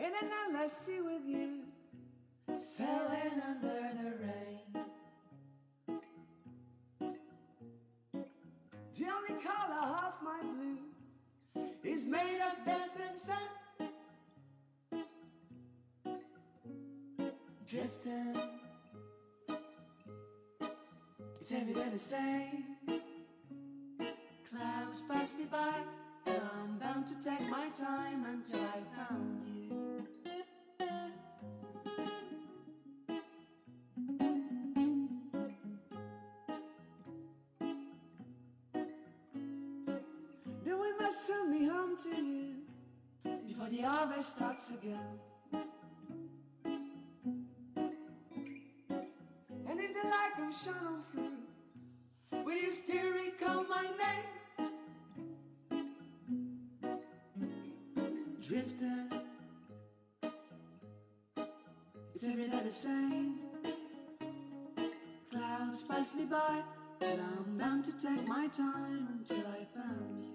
in an endless sea with you, sailing under the rain. The only color of my blues is made of dust and sun. Drifting, it's every day the same. Clouds pass me by, and I'm bound to take my time until I found you. The wind must send me home to you before the harvest starts again. And if the light comes shine on through, will you still recall my name? Drifting, it's every day the same. Clouds pass me by, and I'm bound to take my time until I found you.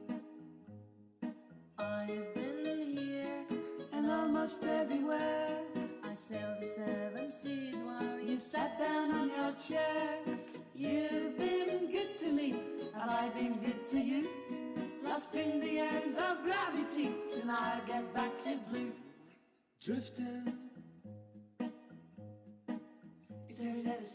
I've been here And almost everywhere, I sailed the 7 seas while you sat down on your chair. You've been good to me. Have I been good to you? Lost in the ends of gravity, soon I'll get back to blue. Drifting, it's every day the